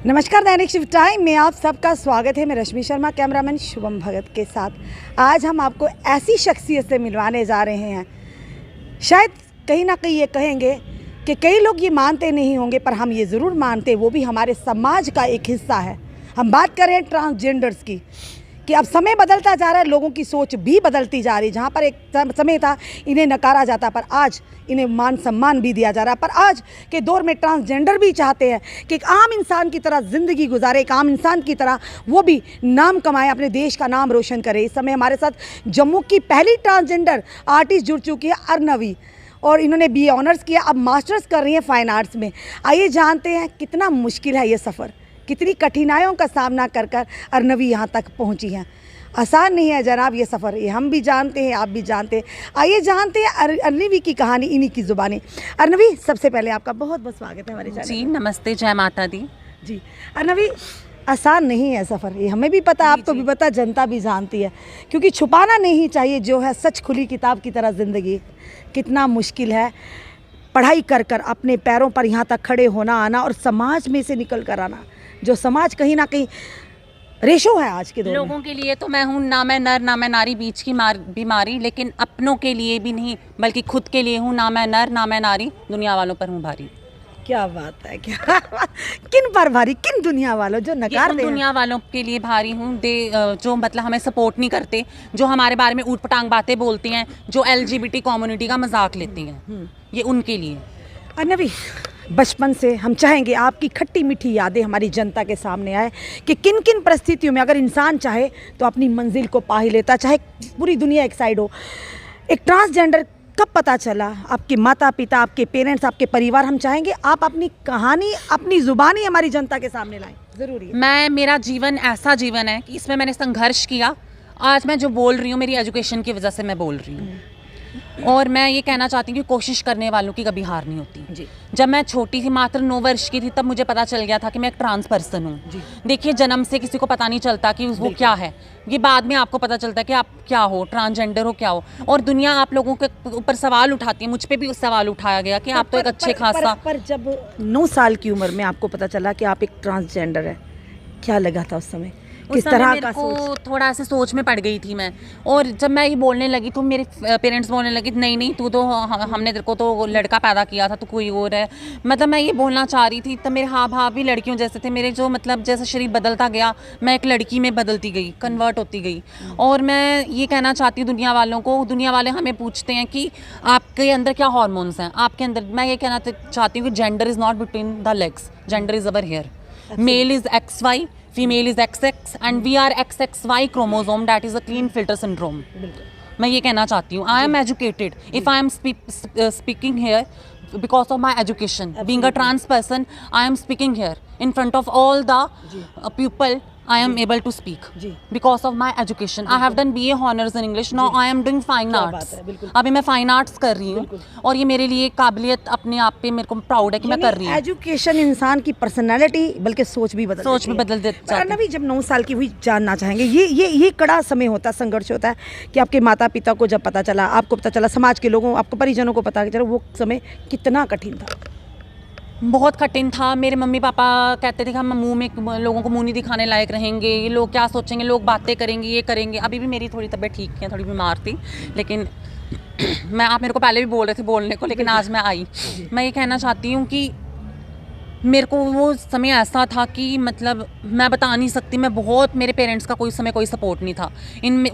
नमस्कार, दैनिक shift time में आप सबका स्वागत है। मैं रश्मि शर्मा, कैमरामैन शुभम भगत के साथ। आज हम आपको ऐसी शख्सियत से मिलवाने जा रहे हैं, शायद कहीं ना कहीं ये कहेंगे कि कई लोग ये मानते नहीं होंगे, पर हम ये ज़रूर मानते, वो भी हमारे समाज का एक हिस्सा है। हम बात कर रहे हैं ट्रांसजेंडर्स की, कि अब समय बदलता जा रहा है, लोगों की सोच भी बदलती जा रही है। जहाँ पर एक समय था इन्हें नकारा जाता, पर आज इन्हें मान सम्मान भी दिया जा रहा है। पर आज के दौर में ट्रांसजेंडर भी चाहते हैं कि एक आम इंसान की तरह ज़िंदगी गुजारे, एक आम इंसान की तरह वो भी नाम कमाए, अपने देश का नाम रोशन करे। इस समय हमारे साथ जम्मू की पहली ट्रांसजेंडर आर्टिस्ट जुड़ चुकी है, अर्नवी, और इन्होंने BA ऑनर्स किया, अब मास्टर्स कर रही हैं फाइन आर्ट्स में। आइए जानते हैं कितना मुश्किल है ये सफ़र, कितनी कठिनाइयों का सामना कर कर अर्नवी यहाँ तक पहुँची हैं। आसान नहीं है जनाब ये सफ़र, ये हम भी जानते हैं, आप भी जानते हैं। आइए जानते हैं अर्नवी की कहानी इन्हीं की ज़ुबानी। अर्नवी, सबसे पहले आपका बहुत बहुत स्वागत है हमारे चैनल। जी नमस्ते, जय माता दी। जी अर्नवी, आसान नहीं है सफ़र, ये हमें भी पता, आपको भी पता, जनता भी जानती है, क्योंकि छुपाना नहीं चाहिए जो है सच खुली किताब की तरह ज़िंदगी कितना मुश्किल है। पढ़ाई कर कर अपने पैरों पर यहाँ तक खड़े होना आना, और समाज में से निकल कर आना, जो समाज कहीं ना कहीं रेशो है आज के दौर लोगों में। के लिए तो मैं हूँ ना मैं नर ना मैं नारी, बीच की बीमारी, लेकिन अपनों के लिए भी नहीं बल्कि खुद के लिए हूँ ना मैं नर ना मैं नारी, दुनिया वालों पर हूँ भारी। क्या बात है, क्या किन पर भारी, किन दुनिया वालों जो नकार दे। दुनिया वालों के लिए भारी हूँ, जो मतलब हमें सपोर्ट नहीं करते, जो हमारे बारे में ऊट पटांग बातें बोलती हैं, जो LGBT कम्युनिटी का मजाक लेती हैं, ये उनके लिए। अर्नवी, बचपन से हम चाहेंगे आपकी खट्टी मीठी यादें हमारी जनता के सामने आए कि किन किन परिस्थितियों में अगर इंसान चाहे तो अपनी मंजिल को पा ही लेता, चाहे पूरी दुनिया एक साइड हो। एक ट्रांसजेंडर कब पता चला, आपके माता पिता, आपके पेरेंट्स, आपके परिवार, हम चाहेंगे आप अपनी कहानी, अपनी ज़ुबानी हमारी जनता के सामने लाएं, ज़रूरी है। मेरा जीवन ऐसा जीवन है कि इसमें मैंने संघर्ष किया। आज मैं जो बोल रही हूँ मेरी एजुकेशन की वजह से मैं बोल रही हूँ, और मैं ये कहना चाहती हूँ कि कोशिश करने वालों की कभी हार नहीं होती। जी। जब मैं छोटी थी, मात्र 9 वर्ष की थी, तब मुझे पता चल गया था कि मैं एक ट्रांस पर्सन हूँ। देखिए, जन्म से किसी को पता नहीं चलता कि वो क्या है, ये बाद में आपको पता चलता है कि आप क्या हो, ट्रांसजेंडर हो, क्या हो। और दुनिया आप लोगों के ऊपर सवाल उठाती है, मुझ पर भी सवाल उठाया गया कि आप तो एक अच्छे खासा। पर जब 9 साल की उम्र में आपको पता चला कि आप एक ट्रांसजेंडर है, क्या लगा था उस समय? किस तरह का सोच? थोड़ा ऐसे सोच में पड़ गई थी मैं, और जब मैं ये बोलने लगी तो मेरे पेरेंट्स बोलने लगे, नहीं नहीं तू तो, हमने तेरे को तो लड़का पैदा किया था, तो कोई और है। मतलब मैं ये बोलना चाह रही थी, तब मेरे हाव भाव भी लड़कियों जैसे थे। मेरे जो मतलब जैसे शरीर बदलता गया, मैं एक लड़की में बदलती गई, कन्वर्ट होती गई। और मैं ये कहना चाहती हूँ दुनिया वालों को, दुनिया वाले हमें पूछते हैं कि आपके अंदर क्या हार्मोन्स हैं आपके अंदर। मैं ये कहना चाहती हूँ कि gender is not between the legs, gender is our hair. Male is XY, female is XX, and we are XXY chromosome, that is a clean filter syndrome. मैं ये कहना चाहती हूँ, I am educated. If I am speaking here because of my education, being a trans person, I am speaking here in front of all the people. I am able to speak because of my education. I have done BA honors in English. Now I am doing fine arts. अभी मैं fine arts कर रही हूँ, और ये मेरे लिए काबिलियत अपने आप पे मेरे को प्राउड है कि मैं कर रही हूँ। एजुकेशन इंसान की पर्सनालिटी बल्कि सोच भी बदल देती है। अर्नवी, जब 9 साल की हुई, जानना चाहेंगे, ये कड़ा समय होता है, संघर्ष होता है कि आपके माता पिता को जब पता चला, आपको पता चला, समाज के लोगों, आपको परिजनों को पता चला, वो समय कितना कठिन था? बहुत कठिन था। मेरे मम्मी पापा कहते थे कि हम मुंह में, लोगों को मुंह नहीं दिखाने लायक रहेंगे, ये लोग क्या सोचेंगे, लोग बातें करेंगे, ये करेंगे। अभी भी मेरी थोड़ी तबीयत ठीक है, थोड़ी बीमार थी, लेकिन आप मेरे को पहले भी बोल रहे थे बोलने को, लेकिन आज मैं आई। मैं ये कहना चाहती हूँ कि मेरे को वो समय ऐसा था कि मतलब मैं बता नहीं सकती। मैं बहुत, मेरे पेरेंट्स का कोई समय कोई सपोर्ट नहीं था।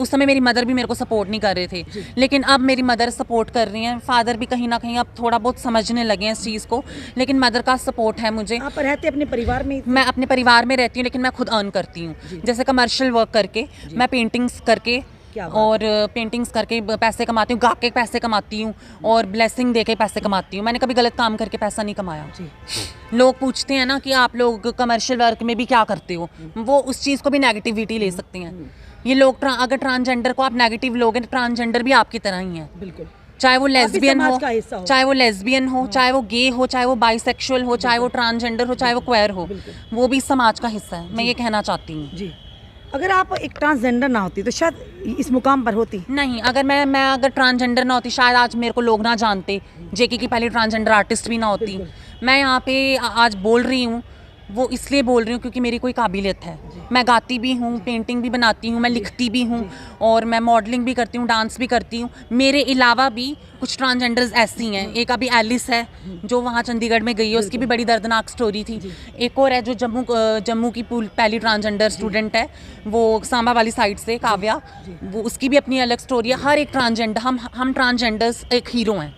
उस समय मेरी मदर भी मेरे को सपोर्ट नहीं कर रहे थे, लेकिन अब मेरी मदर सपोर्ट कर रही हैं। फादर भी कहीं ना कहीं अब थोड़ा बहुत समझने लगे हैं इस चीज़ को, लेकिन मदर का सपोर्ट है मुझे। आप रहते अपने परिवार में? मैं अपने परिवार में रहती हूँ, लेकिन मैं खुद अर्न करती हूँ, जैसे कमर्शियल वर्क करके, मैं पेंटिंग्स करके और पेंटिंग्स करके पैसे कमाती हूँ, गा के पैसे कमाती हूँ, और ब्लेसिंग दे के पैसे कमाती हूँ। मैंने कभी गलत काम करके पैसा नहीं कमाया। लोग पूछते हैं ना कि आप लोग कमर्शियल वर्क में भी क्या करते हो, वो उस चीज़ को भी नेगेटिविटी ले सकते हैं। ये लोग अगर ट्रांसजेंडर को आप नेगेटिव लोगे, ट्रांसजेंडर भी आपकी तरह ही है। बिल्कुल, चाहे वो लेस्बियन हो, चाहे वो गे हो, चाहे वो बाइसेक्सुअल हो, चाहे वो ट्रांसजेंडर हो, चाहे वो क्वेयर हो, वो भी समाज का हिस्सा है। मैं ये कहना चाहती हूँ। अगर आप एक ट्रांसजेंडर ना होती तो शायद इस मुकाम पर होती नहीं। अगर मैं अगर ट्रांसजेंडर ना होती, शायद आज मेरे को लोग ना जानते, जेके की पहली ट्रांसजेंडर आर्टिस्ट भी ना होती। मैं यहाँ पे आज बोल रही हूँ वो इसलिए बोल रही हूँ क्योंकि मेरी कोई काबिलियत है। मैं गाती भी हूँ, पेंटिंग भी बनाती हूँ, मैं लिखती भी हूँ और मैं मॉडलिंग भी करती हूँ, डांस भी करती हूँ। मेरे अलावा भी कुछ ट्रांसजेंडर्स ऐसी हैं। एक अभी एलिस है जो वहाँ चंडीगढ़ में गई है, उसकी भी बड़ी दर्दनाक स्टोरी थी। एक और है जो जम्मू की पहली ट्रांसजेंडर स्टूडेंट है, वो सांबा वाली साइड से, काव्या, वो उसकी भी अपनी अलग स्टोरी है। हर एक ट्रांसजेंडर, हम ट्रांसजेंडर्स एक हीरो हैं।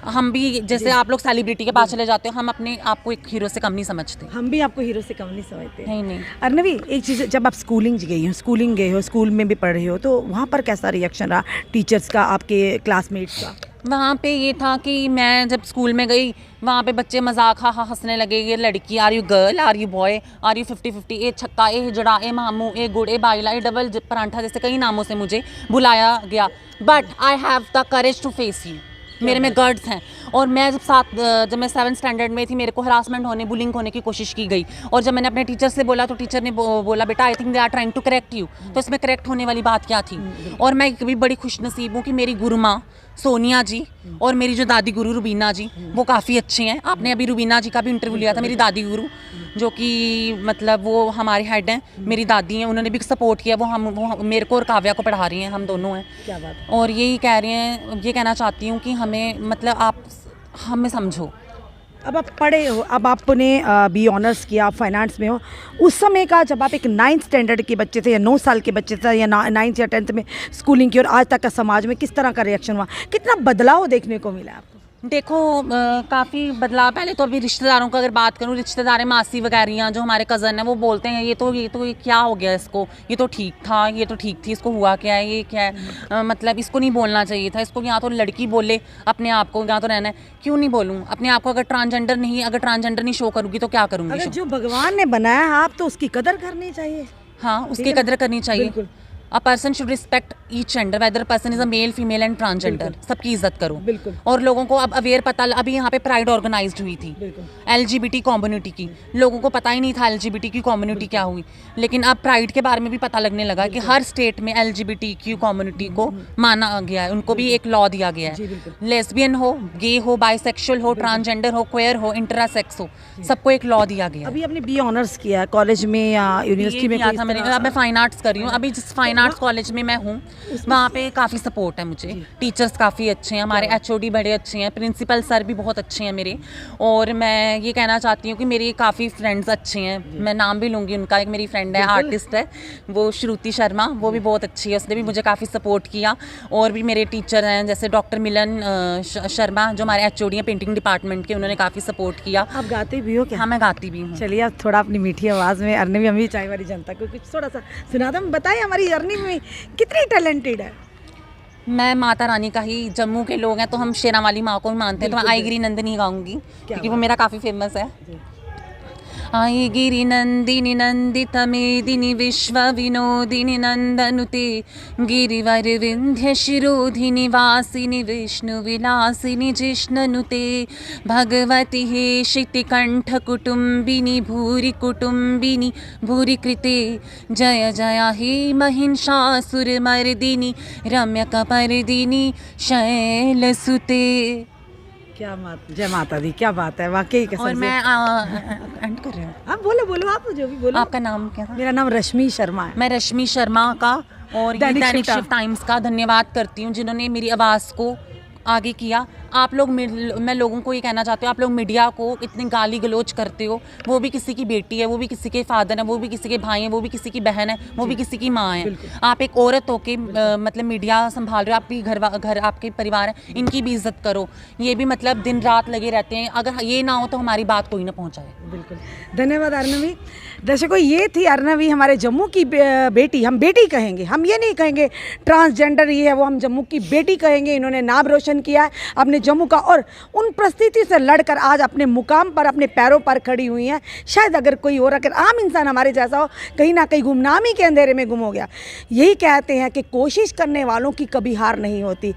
हम भी जैसे आप लोग सेलिब्रिटी के पास चले जाते हो, हम अपने आप को एक हीरो से कम नहीं समझते। हम भी आपको हीरो से कम नहीं समझते। नहीं। अर्नवी, एक चीज़, जब आप स्कूलिंग गए हो, स्कूल में भी पढ़ रहे हो, तो वहाँ पर कैसा रिएक्शन रहा टीचर्स का, आपके क्लासमेट्स का? वहाँ पे ये था कि मैं जब स्कूल में गई, वहाँ पे बच्चे मजाक हंसने लगे। ये लड़की, are you girl, are you boy, are you 50-50, a छक्का, ए हिजड़ा, ए मामू, ए गुड़, ए बाइला, ए डबल परांठा, जैसे कई नामों से मुझे बुलाया गया। But I have the courage to face you. मेरे में गर्ड्स हैं। और मैं जब मैं 7th स्टैंडर्ड में थी, मेरे को हरासमेंट होने, बुलिंग होने की कोशिश की गई। और जब मैंने अपने टीचर से बोला तो टीचर ने बोला, बेटा I think they are trying to correct you. तो इसमें करेक्ट होने वाली बात क्या थी? और मैं कभी बड़ी खुशनसीब हूँ कि मेरी गुरु माँ सोनिया जी और मेरी जो दादी गुरु रुबीना जी, वो काफ़ी अच्छे हैं। आपने अभी रुबीना जी का भी इंटरव्यू लिया था, मेरी दादी गुरु, जो कि मतलब वो हमारे हेड हैं, मेरी दादी हैं, उन्होंने भी सपोर्ट किया। वो मेरे को और काव्या को पढ़ा रही हैं, हम दोनों हैं। क्या बात है। और यही कह रहे हैं, ये कहना चाहती हूँ कि हमें, मतलब आप हमें समझो। अब आप पढ़े हो, अब आपने बी ऑनर्स किया, आप फाइनेंस में हो। उस समय का जब आप एक 9th स्टैंडर्ड के बच्चे थे या 9 साल के बच्चे थे या 9th या 10th में स्कूलिंग की, और आज तक का समाज में किस तरह का रिएक्शन हुआ, कितना बदलाव देखने को मिला आपको? देखो काफ़ी बदलाव। पहले तो अभी रिश्तेदारों का अगर बात करूँ, रिश्तेदार मासी वगैरह जो हमारे कज़न हैं, वो बोलते हैं ये तो क्या हो गया इसको, ये तो ठीक था, ये तो ठीक थी, इसको हुआ क्या है, ये क्या है, मतलब इसको नहीं बोलना चाहिए था, इसको या तो लड़की बोले अपने आप को, या तो रहना है। क्यों नहीं बोलूँ अपने आप को? अगर ट्रांसजेंडर नहीं शो करूँगी तो क्या करूँगी? अगर जो भगवान ने बनाया है आप, तो उसकी कदर करनी चाहिए। हाँ, उसकी कदर करनी चाहिए। A person should respect each gender, whether a person is a male, female and transgender. सबकी इज्जत करो। बिल्कुल। और लोगों को अब अवेयर पता, अभी यहाँ पे प्राइड ऑर्गेनाइज्ड हुई थी LGBT कम्युनिटी की। लोगों को पता ही नहीं था LGBT की कम्युनिटी क्या हुई, लेकिन अब प्राइड के बारे में भी पता लगने लगा कि हर स्टेट में LGBTQ कम्युनिटी को माना गया है, उनको भी एक लॉ दिया गया है। लेस्बियन हो, गे हो, बाइसेक्सुअल हो, ट्रांसजेंडर हो, क्वेयर हो, इंटरसेक्स हो, सबको एक लॉ दिया गया है। अभी आपने बी ऑनर्स किया है कॉलेज में या यूनिवर्सिटी में? किया था मैंने। अब मैं फाइन आर्ट्स कर रही हूँ। अभी जिस फाइन आर्ट्स कॉलेज में मैं हूँ, वहाँ पे काफ़ी सपोर्ट है मुझे। टीचर्स काफ़ी अच्छे हैं, हमारे HOD बड़े अच्छे हैं, प्रिंसिपल सर भी बहुत अच्छे हैं मेरे। और मैं ये कहना चाहती हूँ कि मेरे काफ़ी फ्रेंड्स अच्छे हैं, मैं नाम भी लूँगी उनका। एक मेरी फ्रेंड है, आर्टिस्ट है, वो श्रुति शर्मा, वो भी बहुत अच्छी है, उसने भी मुझे काफ़ी सपोर्ट किया। और भी मेरे टीचर हैं जैसे डॉक्टर मिलन शर्मा, जो हमारे HOD हैं पेंटिंग डिपार्टमेंट के, उन्होंने काफ़ी सपोर्ट किया। आप गाते भी हो क्या? हाँ, मैं गाती भी हूँ। चलिए आप थोड़ा अपनी मीठी आवाज़ में, अर्नवी, हम भी चाय वाली जनता को कुछ थोड़ा सा सुना दो, बताइए हमारी अर्नवी में कितनी टैलेंटेड है। मैं माता रानी का ही, जम्मू के लोग हैं तो हम शेरा वाली माँ को ही मानते हैं, तो मैं आई गिरी नंदिनी गाऊंगी क्योंकि वो मेरा काफ़ी फेमस है। आई गिरी नंदिनी नंदित मेदिनी विश्व विनोदिनी नंदनुते, गिरिवर विंध्य शिरोधिनी वासिनी विष्णु विलासिनी जिष्णनुते, भगवती हे शितिकंठ कुटुंबिनी भूरि कुटुंबिनी भूरि कृते, जय जया हे महिषासुरमर्दिनी रम्यकपर्दिनी शैलसुते। क्या जय माता दी, क्या बात है वाकई। और मैं एंड कर रही हूँ। आप बोलो आप जो भी बोलो। आपका नाम क्या था? मेरा नाम रश्मि शर्मा है। मैं रश्मि शर्मा का और दैनिक शिव टाइम्स का धन्यवाद करती हूँ जिन्होंने मेरी आवाज़ को आगे किया। आप लोग, मैं लोगों को ये कहना चाहती हूँ, आप लोग मीडिया को इतनी गाली गलोच करते हो। वो भी किसी की बेटी है, वो भी किसी के फादर है, वो भी किसी के भाई हैं, वो भी किसी की बहन है, वो भी किसी की माँ है। आप एक औरत हो के मतलब मीडिया संभाल रहे हो, आपकी घर आपके परिवार है, इनकी भी इज्जत करो। ये भी मतलब दिन रात लगे रहते हैं, अगर ये ना हो तो हमारी बात कोई ना पहुँचाए। बिल्कुल, धन्यवाद अर्नवी। दर्शकों, ये थी अर्नवी, हमारे जम्मू की बेटी। हम बेटी कहेंगे, हम ये नहीं कहेंगे ट्रांसजेंडर ये है वो, हम जम्मू की बेटी कहेंगे। इन्होंने नाम रोशन किया है अपने जम्मू का, और उन परिस्थिति से लड़कर आज अपने मुकाम पर, अपने पैरों पर खड़ी हुई हैं। शायद अगर कोई और, अगर आम इंसान हमारे जैसा हो, कहीं ना कहीं गुमनामी के अंधेरे में गुम हो गया। यही कहते हैं कि कोशिश करने वालों की कभी हार नहीं होती।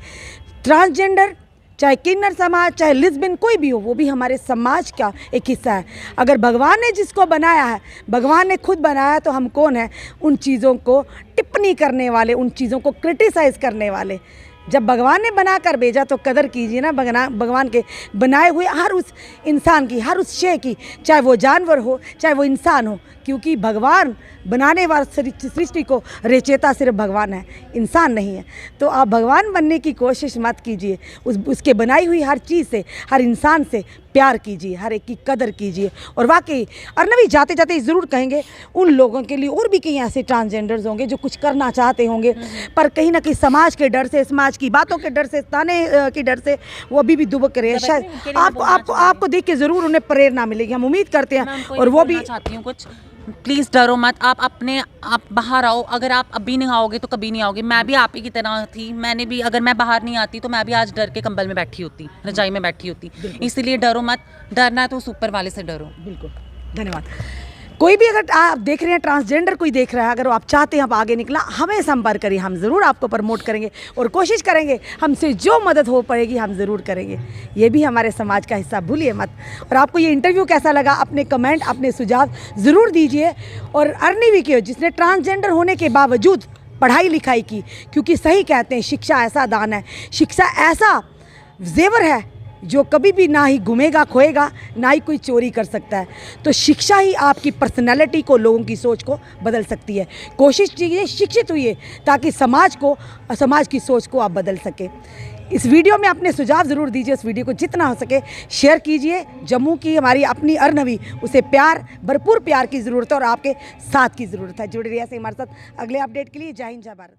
ट्रांसजेंडर, चाहे किन्नर समाज, चाहे लिस्बियन, कोई भी हो, वो भी हमारे समाज का एक हिस्सा है। अगर भगवान ने जिसको बनाया है, भगवान ने खुद बनाया, तो हम कौन है उन चीज़ों को टिप्पणी करने वाले, उन चीज़ों को क्रिटिसाइज़ करने वाले। जब भगवान ने बना कर भेजा तो कदर कीजिए ना भगवान के बनाए हुए हर उस इंसान की, हर उस शय की, चाहे वो जानवर हो चाहे वो इंसान हो, क्योंकि भगवान बनाने वाला सृष्टि को रचयिता सिर्फ भगवान है, इंसान नहीं है। तो आप भगवान बनने की कोशिश मत कीजिए, उसके बनाई हुई हर चीज़ से, हर इंसान से प्यार कीजिए, हर एक की कदर कीजिए। और वाकई अर्नवी जाते जाते ज़रूर कहेंगे उन लोगों के लिए और भी कई ऐसे ट्रांसजेंडर्स होंगे जो कुछ करना चाहते होंगे, पर कहीं ना कहीं समाज के डर से, समाज की बातों के डर से, ताने के डर से वो अभी भी दुबक रहे हैं। शायद आपको देख के ज़रूर उन्हें प्रेरणा मिलेगी, हम उम्मीद करते हैं। और वो भी चाहती हूँ कुछ, प्लीज़ डरो मत, आप बाहर आओ। अगर आप अभी नहीं आओगे तो कभी नहीं आओगे। मैं भी आप ही की तरह थी, मैंने भी, अगर मैं बाहर नहीं आती तो मैं भी आज डर के कंबल में बैठी होती, रजाई में बैठी होती। इसलिए डरो मत, डरना है तो उस ऊपर वाले से डरो। बिल्कुल, धन्यवाद। कोई भी अगर आप देख रहे हैं, ट्रांसजेंडर कोई देख रहा है, अगर आप चाहते हैं आप आगे निकला, हमें संपर्क करिए, हम ज़रूर आपको प्रमोट करेंगे और कोशिश करेंगे, हमसे जो मदद हो पाएगी हम ज़रूर करेंगे। ये भी हमारे समाज का हिस्सा, भूलिए मत। और आपको ये इंटरव्यू कैसा लगा, अपने कमेंट, अपने सुझाव ज़रूर दीजिए। और अर्नवी की, जिसने ट्रांसजेंडर होने के बावजूद पढ़ाई लिखाई की, क्योंकि सही कहते हैं शिक्षा ऐसा दान है, शिक्षा ऐसा जेवर है जो कभी भी ना ही घूमेगा खोएगा, ना ही कोई चोरी कर सकता है। तो शिक्षा ही आपकी पर्सनैलिटी को, लोगों की सोच को बदल सकती है। कोशिश कीजिए, शिक्षित हुइए, ताकि समाज की सोच को आप बदल सके। इस वीडियो में अपने सुझाव ज़रूर दीजिए, इस वीडियो को जितना हो सके शेयर कीजिए। जम्मू की हमारी अपनी अर्नवी, उसे प्यार, भरपूर प्यार की ज़रूरत है और आपके साथ की ज़रूरत है। जुड़े रहिए ऐसे हमारे साथ अगले अपडेट के लिए। जय हिंद, जय भारत।